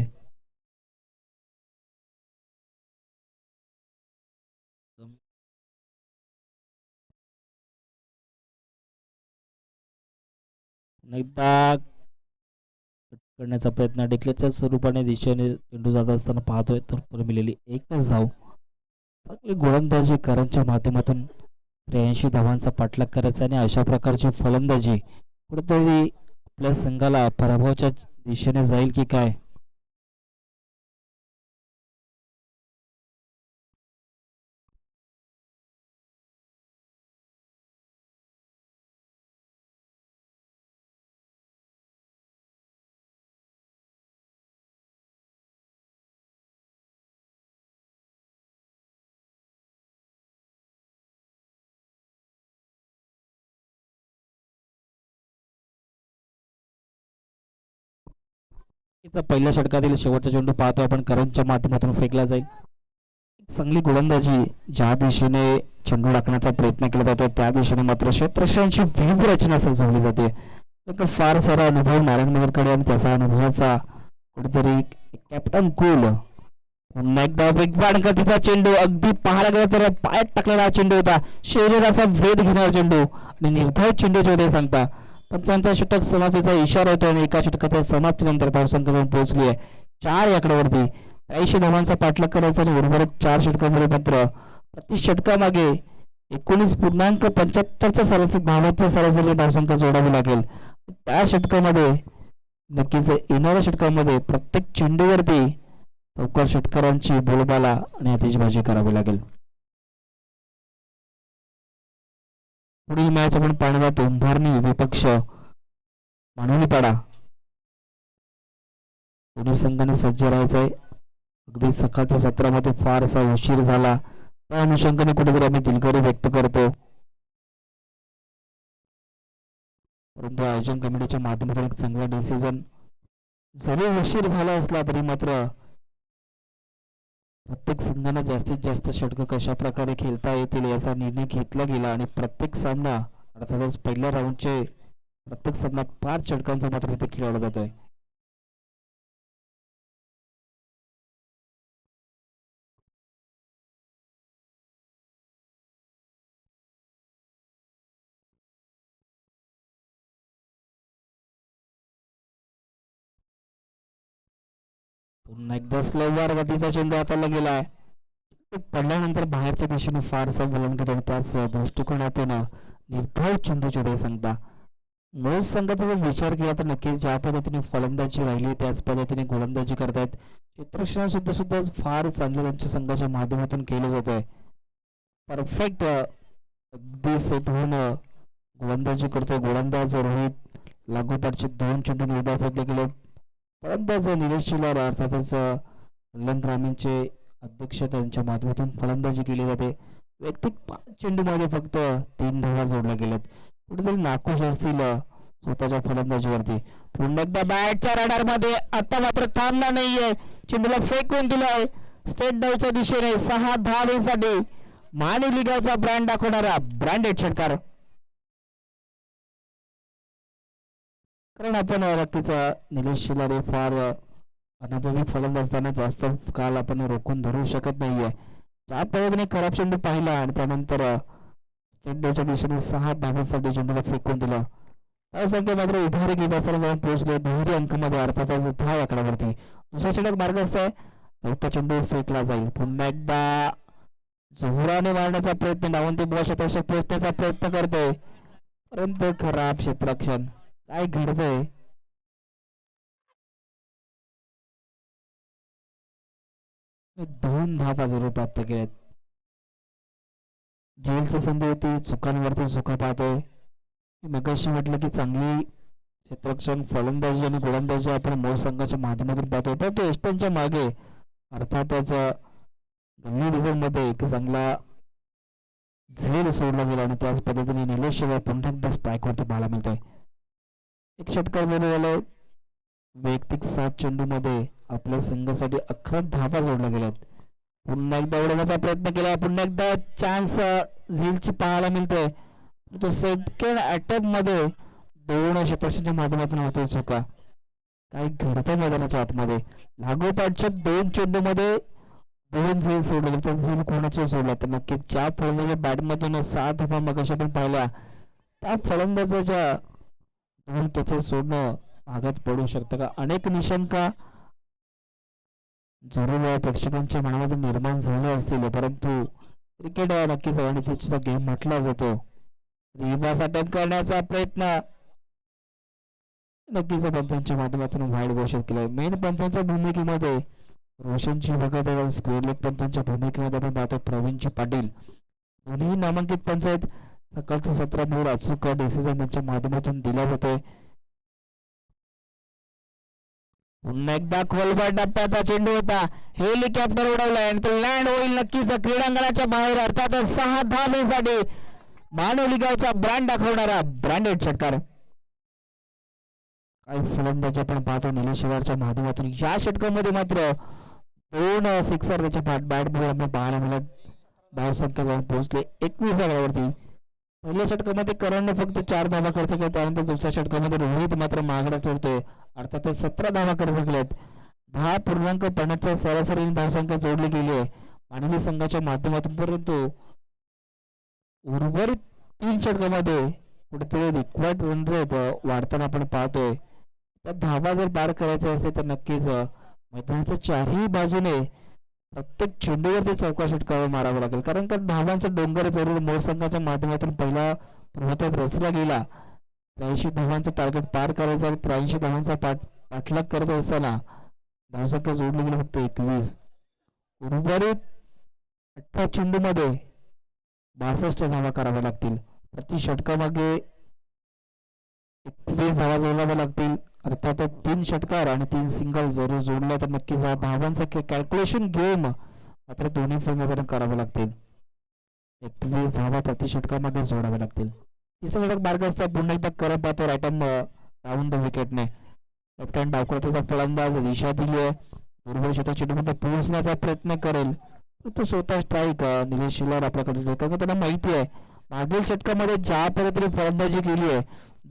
एकदा करण्याचा प्रयत्न डिक्लेअरच्या स्वरूपाने दिशेने चेंडू जात असताना पाहतोय तर मिळालेली एकच धाव. चांगली गोलंदाजी करणच्या माध्यमातून 83 धावांचा पाठलाग करायचा आणि अशा प्रकारची फलंदाजी कुठेतरी आपल्या संघाला पराभवाच्या दिशेने जाईल की काय? पहिल्या षटकातील शेवटचा चेंडू पाहतो आपण करंजच्या माध्यमातून फेकला जाईल. चांगली गोलंदाजी ज्या दिशेने चेंडू टाकण्याचा प्रयत्न केला जातो त्या दिशेने मात्र क्षेत्ररक्षणाची व्यूहरचना सजवली जाते. फार सारा अनुभव नारायणनगरकडे आणि त्याचा अनुभवाचा कुठेतरी कॅप्टन कूल एकदा वेगवान गतीचा चेंडू अगदी पाहायला गेला तर पायात टाकलेला चेंडू होता. शरीराचा वेध घेणारा चेंडू आणि निर्धारित चेंडूचे सांगता पंचांचा षटक समाप्तीचा इशारा होतो आणि एका षटकाच्या समाप्तीनंतर धावसंख्या जाऊन पोहोचली आहे 4 आकड्यावरती. 80 धावांचा पाठलाग करायचा आणि उर्वरित 4 षटकांमध्ये मात्र प्रति षटकामागे 19.75 सरासरी धावांच्या सरासरी धावसंख्या जोडावी लागेल. त्या षटकामध्ये नक्कीच येणाऱ्या षटकामध्ये प्रत्येक चेंडूवरती चौकार षटकारांची बोलबाला आणि आतिषबाजी करावी लागेल. पुढील मॅच आपण पाहणार आहोत उंभारणी विपक्ष मानवलीपाडा. दोन्ही संघाने सज्ज राहायचंय. अगदी सकाळच्या सत्रामध्ये फारसा उशीर झाला त्या अनुषंगाने कुठेतरी आम्ही दिलगिरी व्यक्त करतो. परंतु आयोजन कमिटीच्या माध्यमातून एक चांगला डिसिजन जरी उशीर झाला असला तरी मात्र प्रत्येक संघांना जास्तीत जास्त षटक कशा प्रकारे खेळता येतील याचा निर्णय घेतला गेला आणि प्रत्येक सामना अर्थातच पहिल्या राऊंडचे प्रत्येक सामन्यात 5 षटकांचा मात्र इथे खेळवला जातोय. पुन्हा एकदा स्लोवर गतीचा चेंडू हाताला गेलाय. पडल्यानंतर बाहेरच्या दिशेने फारसा वळण घेतो त्याच दृष्टिकोनातून निर्धारित चेंडूचे सांगता मूळ संघाचा जर विचार केला तर नक्कीच ज्या पद्धतीने फलंदाजी राहिली त्याच पद्धतीने गोलंदाजी करतायत. क्षेत्ररक्षण सुद्धा फार चांगलं त्यांच्या संघाच्या माध्यमातून केलं जात आहे. परफेक्ट अगदी सेट होऊन गोलंदाजी करतो गोलंदाज रोहित. लागोपाठचे 2 चेंडू निर्धार फेकले गेले. फलंदाज निलेश चिलार अर्थातच ग्रामीणचे अध्यक्ष त्यांच्या माध्यमातून फलंदाजी केली जाते. वैयक्तिक 5 चेंडूमध्ये फक्त 3 धावा जोडल्या गेल्यात. कुठेतरी नाखुश असतील स्वतःच्या फलंदाजीवरती. पुन्हा एकदा बॅटच्या रडार मध्ये आता मात्र थांबला नाहीये. चेंडूला फेकून दिलाय स्टेट डाऊच्या दिशेने 6 धावेसाठी मानव लिगाचा ब्रँड दाखवणारा ब्रँडेड षटकार. कारण आपण नक्कीच निलेश शिलारे फार अनुभवी फलंदाज असताना जास्त काल आपण रोखून धरू शकत नाहीये. ज्या पद्धतीने खराब चेंडू पाहिला आणि त्यानंतर स्टेट डाऊच्या दिशेने 6 धावांसाठी चेंडूला फेकून दिला. संख्या मात्र उभारी घेत असताना जाऊन पोहोचले दुहेरी अंकामध्ये अर्थातच 10 आकड्यावरती. दुसरा षटक मार्ग असतंय. चौथा चेंडू फेकला जाईल. पुन्हा एकदा जोराने मारण्याचा प्रयत्न डावंती बॉल शतक पोहोचण्याचा प्रयत्न करतोय परंतु खराब क्षेत्ररक्षण. काय घडतंय? 2 धावा बाजूला प्राप्त केल्यात. जेलची संधी होती चुकांवरती चुका पाहतोय. मगाशी म्हटलं की चांगली क्षेत्ररक्षण फलंदाजी आणि गोलंदाजी आपण मूळ संघाच्या माध्यमातून पाहतोय पण तो एस्टनच्या मागे अर्थातच गल्ली डिझाईन मध्ये एक चांगला झेल सोडला गेला आणि त्याच पद्धतीने निलेश शिवाय पुन्हा एकदा स्ट्राईक वरती पाहायला मिळतोय. एक षटकार जरी झालं. वैयक्तिक 7 चेंडू मध्ये आपल्या संघासाठी 11 धावा जोडल्या गेल्यात. पुन्हा एकदा उडवण्याचा प्रयत्न केला. पुन्हा एकदा चान्स झेलची पाहायला मिळतोय. तो सेकंड अटॅम्प मध्ये 2 क्षेत्ररक्षणाच्या माध्यमातून होतोय चुका. काही घडतं मैदानाच्या आतमध्ये. लागोपाठच्या 2 चेंडू मध्ये 2 झेल सोडले तर झेल कोणाचे सोडला तर नक्की ज्या फलंदाजाच्या बॅटमधून 6 धावा मगाशी आपण पाहिल्या त्या फलंदाजाच्या 2 त्याचे सोडणं भागात पडू शकतं का. अनेक निशंका जरूर प्रेक्षकांच्या मनामध्ये निर्माण झाले असतील परंतु क्रिकेट नक्कीच गणितीचा गेम म्हटला जातो. रिव्हर्स अटॅम्प करण्याचा प्रयत्न नक्कीच पंचांच्या माध्यमातून वाईट घोषित केलंय. मेन पंचांच्या भूमिकेमध्ये रोशनची बघत आहे, स्क्वेअर लेग पंचांच्या भूमिकेमध्ये आपण पाहतो प्रवीणजी पाटील. दोन्ही नामांकित पंच आहेत. सकाळचं 17 मूळ अचूक डिसिजन त्यांच्या माध्यमातून दिला जातोय. पुन्हा एकदा खोलवर टप्प्याचा चेंडू होता, हेलिकॉप्टर उडवलाय आणि तो लँड होईल नक्कीच क्रीडांगणाच्या बाहेर. अर्थातच 6 धावेसाठी मानवली गावचा ब्रँड दाखवणारा ब्रँडेड षटकार. काही फलंदाज आपण पाहतो निलेश शिवारच्या माध्यमातून. या षटकामध्ये मात्र 2 सिक्सर त्याच्या बॅटमध्ये आपण पाहायला मिळत. धावसंख्या जाऊन पोहोचले 21 आकड्यावरती. पहिल्या षटकामध्ये करणने फक्त 4 धावा खर्च केल्या, त्यानंतर दुसऱ्या षटकामध्ये रोहित मात्र मागणं ठरतोय. अर्थातच 17 धावा खर्च केल्यात. 10.5 सरासरी धावसंख्या जोडली गेली आहे मानवी संघाच्या माध्यमातून. परंतु उर्वरित 3 षटकामध्ये कुठेतरी रिक्वायर्ड रन रेट वाढताना आपण पाहतोय. त्या धावा जर पार करायचे असेल तर नक्कीच मैदानाच्या चारही बाजूने प्रत्येक चेंडूवरती चौका षटकावर मारावं लागेल, कारण का धावांचा डोंगर जरूर मूळ संघाच्या माध्यमातून पहिला प्रभातात रचला गेला. 83 धावांचं टार्गेट पार करायचं आणि 83 धावांचा पाठलाग करत असताना धावसंख्या जोडली गेली फक्त 21. उर्वरित 18 चेंडूमध्ये 62 धावा कराव्या लागतील. प्रति षटकामागे 21 धावा जोडाव्या लागतील. अर्थात 3 षटकार आणि 3 सिंगल जरूर जोडल्या तर नक्कीच धावांचा कॅल्क्युलेशन गेम मात्र दोन्ही फलंदाजांना करावे लागतील. 21 धावा प्रति षटकामध्ये जोडाव्या लागतील. तिसरा षटक मार्ग असता पुन्हा एकदा करत पाहतो right arm down the विकेटने. Left hand डावकरतेचा फलंदाज दिशा दिली आहे. उर्वरित षटक चेंडूमध्ये पोहोचण्याचा प्रयत्न करेल, तो स्वतः स्ट्राईक निलेश शिलार आपल्याकडे, कारण त्यांना माहिती आहे मागील षटकामध्ये ज्या पद्धतीने फलंदाजी केली आहे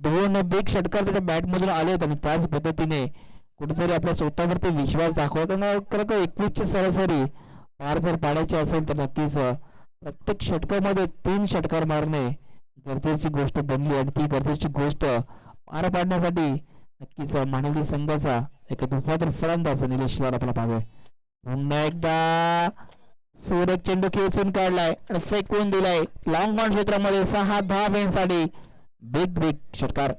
2 बिग षटकार त्याच्या बॅटमधून आलेत आणि त्याच पद्धतीने कुठेतरी आपल्या स्वतःवरती विश्वास दाखवताना खरं का 21ची सरासरी पार जर पाडायची असेल तर नक्कीच प्रत्येक षटकामध्ये 3 षटकार मारणे गरजेची गोष्ट बनली आणि ती गरजेची गोष्ट पार पाडण्यासाठी नक्कीच मानवली संघाचा एक धोकादार फलंदाज निलेश शिलार आपल्याला पाहावे. पुन्हा एकदा सुरेख चेंडू खेचून काढलाय आणि फेकून दिलाय लॉंग ऑन क्षेत्रामध्ये. 6 धावांसाठी बिग बिग षटकार.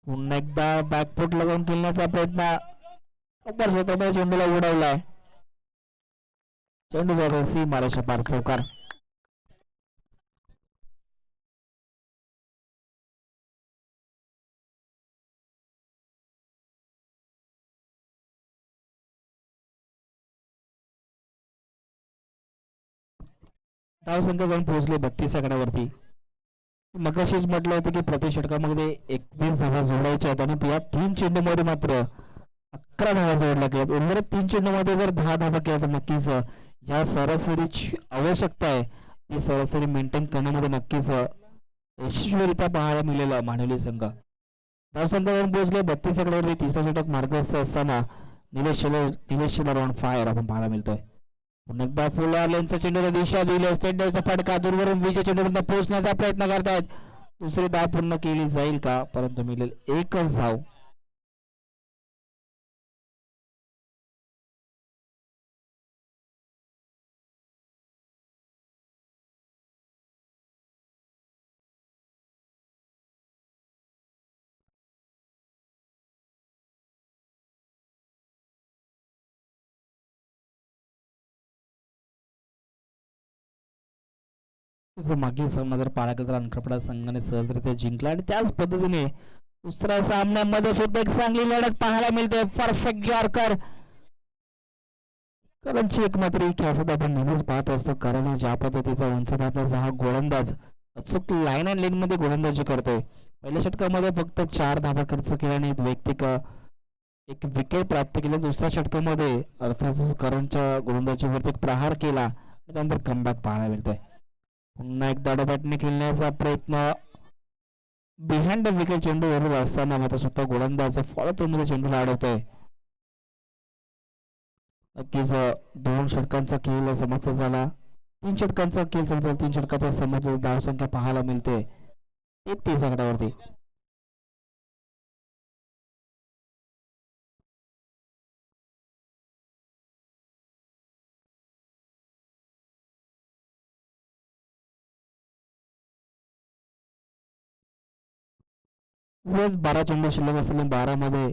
पुन्हा एकदा बॅकफुटला जाऊन खेळण्याचा प्रयत्न. चेंडूला उडवलाय. चेंडू जवळ सी मारायच्या पार चौकार. धावसंख्या जाऊन पोहोचले 32 आकड्यावरती. मगाशीच म्हटलं होतं की प्रति षटकामध्ये 21 धावा जोडायच्या आहेत आणि या 3 चेंडूमध्ये मात्र 11 धावा जोडल्या गेल्यात. उर्वरित 3 चेंडूमध्ये जर 10 धावा केल्या तर नक्कीच ज्या सरासरीची आवश्यकता आहे ती सरासरी मेंटेन करण्यामध्ये नक्कीच यशस्वीरित्या पाहायला मिळालेला मानवली संघ. धावसंख्यावरून पोहोचले 32 आकड्यावरती. तिसरा षटक मार्गस्थ असताना निलेश शिलार ऑन फायर आपण पाहायला मिळतोय. पुन्हा एकदा फुल ऑर्लेनचा चेंडूला दिशा दिली. स्टेंडरचा फटका दूरवरून विजय चेंडूपर्यंत पोहोचण्याचा प्रयत्न करतायत. दुसरी धाव पूर्ण केली जाईल का, परंतु मिळेल एकच धाव. मागील सामना जर पाहिला गेला तर अंकरपडा संघाने सहजरित्या जिंकला आणि त्याच पद्धतीने दुसऱ्या सामन्यामध्ये सुद्धा एक चांगली लढत पाहायला मिळते. परफेक्ट यॉर्कर करणची एक मात्र ख्यासत आपण नेहमीच पाहत असतो, कारण ज्या पद्धतीचा उंच मारण्याचा हा गोलंदाज अचूक लाईन अँड लेन मध्ये गोलंदाजी करतोय. पहिल्या षटकामध्ये फक्त 4 धावा खर्च केल्याने वैयक्तिक एक विकेट प्राप्त केली. दुसऱ्या षटकामध्ये अर्थातच करणच्या गोलंदाजीवरती एक प्रहार केला आणि त्यानंतर कमबॅक पाहायला मिळतोय. पुन्हा एकदा बॅटने खेळण्याचा प्रयत्न. बिहाइंड द विकेट चेंडू वरून असताना मात्र स्वतः गोलंदाज फॉलो थ्रो मध्ये चेंडूला अडवतोय. नक्कीच दोन षटकांचा खेळ समाप्त झाला. 3 षटकांचा खेळ संपला. 3 षटकाचा समाप्त धावसंख्या पाहायला मिळते 33 आकड्यावरती. रोज 12 चेंडू शिल्लक असलेल्या 12 मध्ये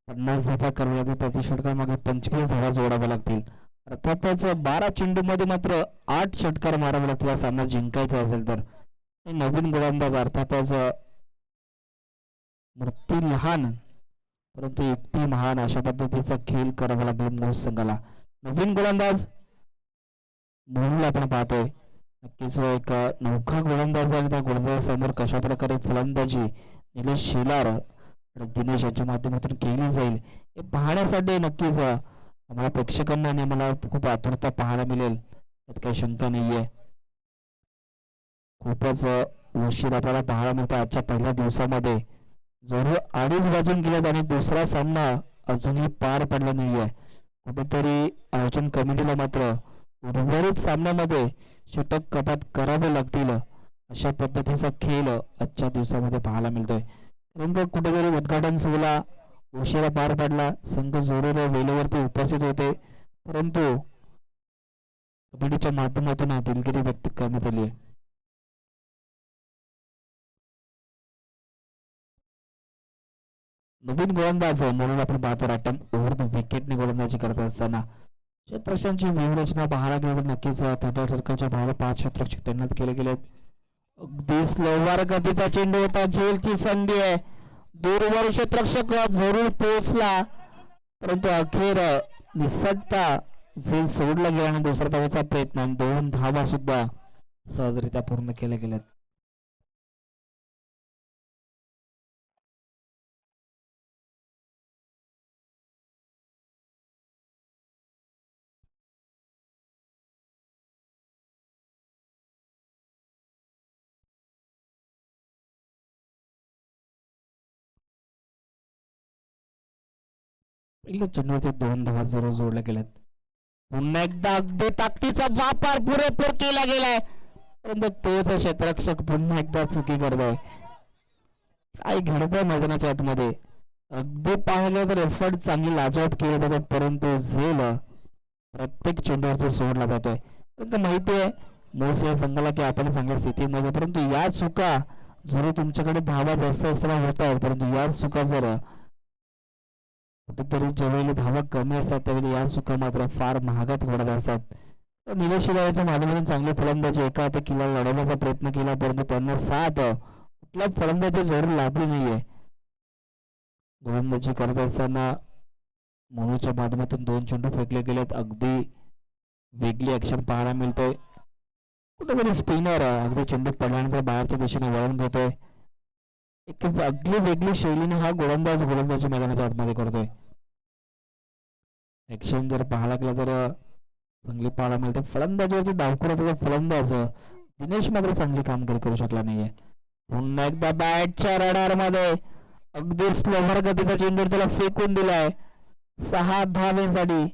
50 धावा कराव्या लागतील. प्रति षटकामागे 25 धावा जोडाव्या लागतील. अर्थातच 12 चेंडू मध्ये मात्र 8 षटकार मारावे लागतील. हा सामना जिंकायचा असेल तर. नवीन गोलंदाज अर्थातच मूर्ती लहान परंतु युक्ती महान अशा पद्धतीचा खेळ करावा लागेल मोहोळ संघाला. नवीन गोलंदाज म्हणून आपण पाहतोय. नक्कीच एक नौका गोलंदाज आहे. त्या गोलंदाजासमोर कशा प्रकारे फलंदाजी निलेश शेलार आणि दिनेश यांच्या माध्यमातून केली जाईल हे पाहण्यासाठी नक्कीच आम्हाला प्रेक्षकांना आणि आम्हाला खूप आतुरता पाहायला मिळेल यात काही शंका नाहीये. खूपच उशीर आपल्याला पाहायला मिळतो आजच्या पहिल्या दिवसामध्ये. जरूर 2:30 वाजून गेलेत आणि दुसरा सामना अजूनही पार पडला नाहीये. कुठेतरी आयोजन कमिटीला मात्र उर्वरित सामन्यामध्ये षटक कपात करावे लागतील अशा पद्धतीचा खेळ आजच्या दिवसामध्ये पाहायला मिळतोय. कारण कुठेतरी उद्घाटन सोहळा उशिरा पार पडला. संघ जरूर वेळेवरती उपस्थित होते परंतु कमिटीच्या माध्यमातून दिलगिरी व्यक्त करण्यात आली आहे. नवीन गोलंदाज म्हणून आपण पाहतो रॅटम ओव्हर द विकेटने गोलंदाजी करत असताना क्षेत्ररक्षणाची व्यूहरचना पाहायला गेली तर नक्कीच 38 सर्कलच्या बाहेर 5 क्षेत्ररक्षक तैनात केले गेले. अगदी स्लोवर गतीचा चेंडू होता. झेलची संधी आहे. दूरवर क्षेत्ररक्षक जरूर पोहोचला परंतु अखेर निसटता झेल सोडला गेला आणि दुसऱ्या धावेचा प्रयत्न आणि 2 धावा सुद्धा सहजरित्या पूर्ण केल्या गेल्यात. पहिल्या चेंडूवरती 2 धावा जरूर जोडल्या गेल्यात. पुन्हा एकदा अगदी ताकदीचा वापर पुरेपूर केला गेलाय परंतु तोच क्षेत्ररक्षक पुन्हा एकदा चुकी करतोय. काय घडतंय मैदानाच्या आतमध्ये. अगदी पाहिलं तर एफर्ट चांगली लाजवाब केले जातात परंतु झेल प्रत्येक चेंडूवरती सोडला जातोय. परंतु माहिती आहे मोस या संघाला की आपण चांगल्या स्थितीमध्ये परंतु या चुका जरूर तुमच्याकडे धावा जास्त असताना होत आहेत परंतु या चुका जर कुठेतरी ज्यावेळी धावा कमी असतात त्यावेळी या चुका मात्र फार महागात पडत असतात. निलेश शिलाच्या माध्यमातून चांगली फलंदाजी एकापैकीला लढवण्याचा प्रयत्न केला परंतु त्यांना साथ कुठल्या फलंदाजी जरूर लाभली नाहीये. गोलंदाजी करत असताना मोनूच्या माध्यमातून 2 चेंडू फेकले गेलेत. अगदी वेगळी ऍक्शन पाहायला मिळतोय. कुठेतरी स्पिनर अगदी चेंडू पडल्यानंतर बाहेरच्या दिशेने वळण घेतोय. एक अगदी वेगळी शैलीने हा गोलंदाजी मैदानाच्या आतमध्ये करतोय. ऍक्शन जर पाहायला गेलं तर चांगली पाहायला मिळते. फलंदाजीवरती डावखुरा फलंदाज दिनेश मात्र चांगली कामगिरी करू शकला नाहीये. पुन्हा एकदा बॅटच्या रडार मध्ये अगदी स्लोवर गतीचा चेंडू त्याला फेकून दिलाय. 6 धावेसाठी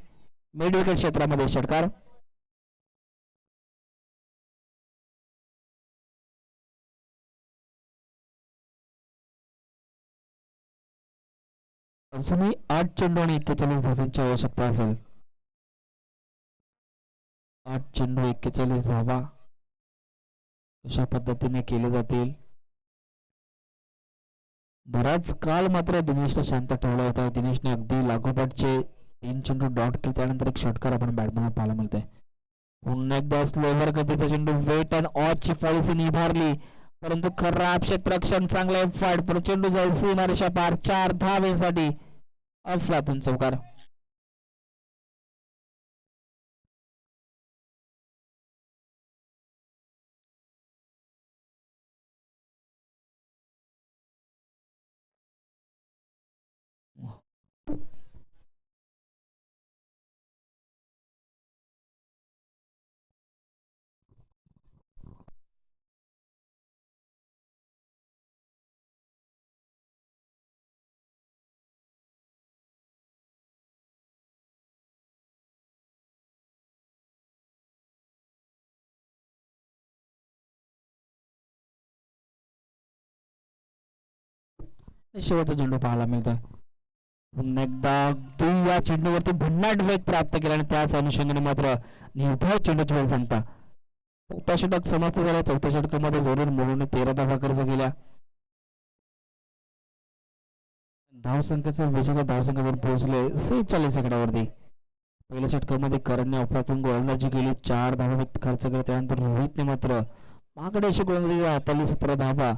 मिड विकेट क्षेत्रामध्ये षटकार. अजूनही 8 चेंडू आणि 41 धावांची आवश्यकता असेल. 8 चेंडू 41 धावा अशा पद्धतीने केले जातील. बराच काळ मात्र दिनेशला शांत ठेवला होता. दिनेशने अगदी लागोपाठचे 3 चेंडू डॉट केले त्यानंतर एक षटकार आपण बॅटमॅन पाहायला मिळतोय. पुन्हा एकदा स्लोवर गतीचा चेंडू वेट अँड ऑच ची पॉलिसी निभारली परंतु खराब क्षेत्ररक्षण चांगला फाड पण चेंडू जाईल सीमारेषा पार. 4 धावेसाठी अफलातून चौकार. शेवटचा चेंडू पाहायला मिळतोय. पुन्हा एकदा या चेंडूवरती भन्नाट वेग प्राप्त केला आणि त्याच अनुषंगाने मात्र निर्धाव चेंडूची वेळ सांगता. चौथा षटक समाप्त झाला. चौथ्या षटकामध्ये जोरून मोडून 13 धावा खर्च केल्या. धावसंख्येचा विजय धावसंख्येवर पोहोचले 46 आकड्यावरती. पहिल्या षटकामध्ये करणने अफलातून गोलंदाजी केली, 4 धावा खर्च केला. त्यानंतर रोहितने मात्र माकडे अशी गोलंदाजी हाताळली, 17 धावा.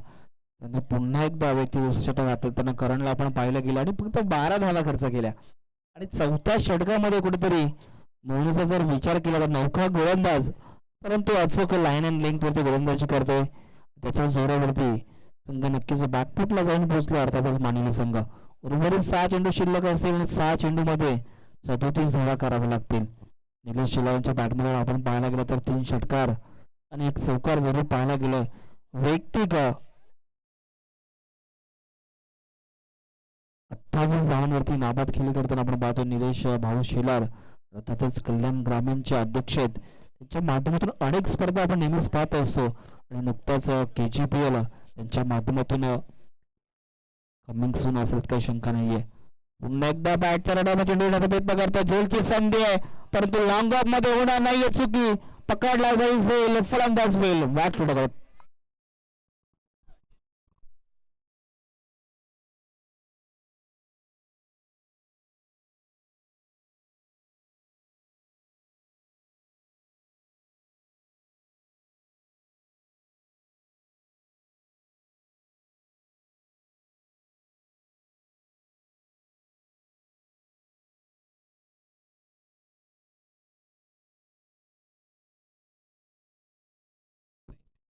त्यानंतर पुन्हा एकदा व्यक्ती दुसरं षटक हाताळताना करणला आपण पाहिलं गेलं आणि फक्त 12 धावा खर्च केल्या. आणि चौथ्या षटकामध्ये कुठेतरी मोहनचा जर विचार केला तर नौका गोलंदाज, परंतु अचूक लाईन अँड लेंथ वरती गोलंदाजी करतोय. त्याच्या जोरावरती संघ नक्कीच बॅकफुटला जाऊन पोहोचला, अर्थातच मानवी संघ. उर्वरित 6 चेंडू शिल्लक असतील आणि 6 चेंडूमध्ये 37 धावा कराव्या लागतील. निलेश शिलारांच्या बॅटमध्ये आपण पाहायला गेलं तर 3 षटकार आणि 1 चौकार जरूर पाहायला गेलं. वैयक्तिक 28 धावांवरती नाबाद खेळी करताना आपण पाहतो निलेश भाऊ शिलार, अर्थातच कल्याण ग्रामीणचे अध्यक्ष आहेत. त्यांच्या माध्यमातून अनेक स्पर्धा आपण नेहमीच पाहत असतो आणि नुकताच KGPL त्यांच्या माध्यमातून कमिंग सून असेल काही शंका नाहीये. पुन्हा एकदा बॅटच्या रडामध्ये चेंडू येण्याचा प्रयत्न करतो. झेलची संधी आहे परंतु लॉंग ऑफ मध्ये होणार नाहीये चुकी. पकडला जाईल, फलंदाज होईल. Bat to dugout.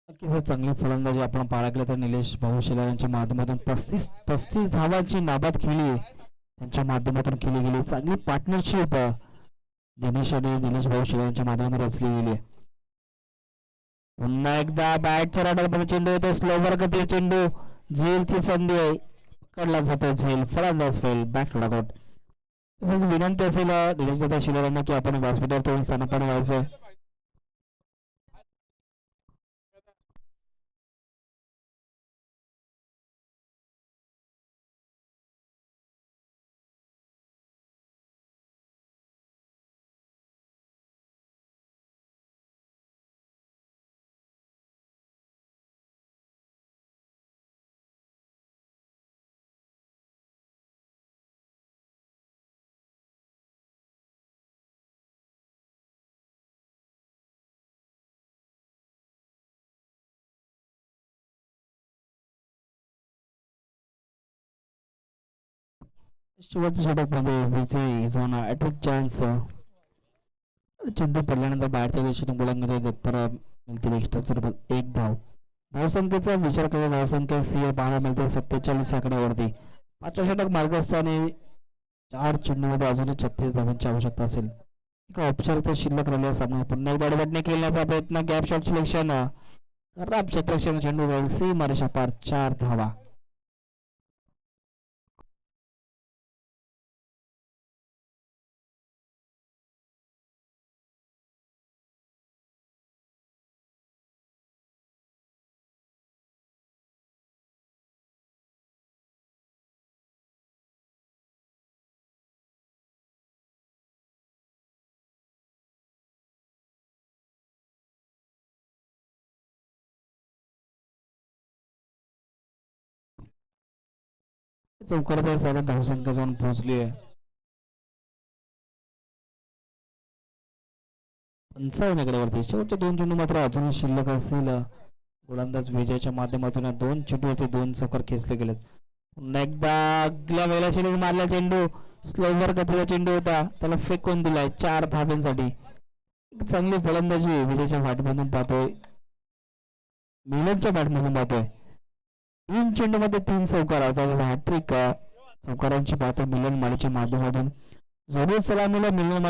नक्कीच चांगली फलंदाजी आपण पाहायला गेलं तर निलेश भाऊ शिलार यांच्या माध्यमातून 35 धावांची नाबाद खेळी त्यांच्या माध्यमातून केली गेली. चांगली पार्टनरशिप दिनेश आणि निलेश भाऊ शिलार यांच्या माध्यमातून रचली गेली. पुन्हा एकदा बॅटच्या राडामध्ये चेंडू येतो, स्लोवर गती चेंडू, झेलची संधी आहे, पकडला जातो झेल, फलंदाज फेल, बॅक टू डगआउट. तसंच विनंती असेल निलेश दादा शिलार यांना की आपण व्यासपीठावर थोडं स्थानापन्न व्हायचं. शेवटच्या षटकामध्ये विजय झोना ॲटॉक चान्स. चेंडू पडल्यानंतर बाहेरच्या दिशेने गोलंदाजी तत्पर मिळतील एक्स्ट्रा 1 धाव. धावसंख्येचा विचार केला धावसंख्या सी पाहायला मिळते 47 आकड्यावरती. 5व्या षटक मार्गस्थानी 4 चेंडूमध्ये अजूनही 36 धावांची आवश्यकता असेल. औपचारिकता शिल्लक राहिल्या सामना पुन्हा एकदा अडवटने खेळण्याचा प्रयत्न, गॅप शॉट सिलेक्शन, खराब क्षेत्ररक्षण, चेंडू जाईल सी मारेच्या पार, 4 धावा. चौकारात साधारण धावसंख्या जाऊन पोहोचली आहे 55 आकड्यावरती. शेवटचे 2 चेंडू मात्र अजूनही शिल्लक असतील. गोलंदाज विजयाच्या माध्यमातून 2 चेंडूवरती 2 चौकार खेचले गेलेत. पुन्हा एकदा अगल्या वेळेला चेंडू मारला, चेंडू स्लोवर गतीचा चेंडू होता, त्याला फेकून दिलाय 4 धाब्यांसाठी. चांगली फलंदाजी विजयाच्या बॅटमधून पाहतोय, मिलनच्या बॅटमधून पाहतोय. 3 चेंडूमध्ये 3 चौकार, हॅट्रिक चौकारांची पाहतो मिलन मालीच्या माध्यमातून. जरूर सलामीला मिलन माली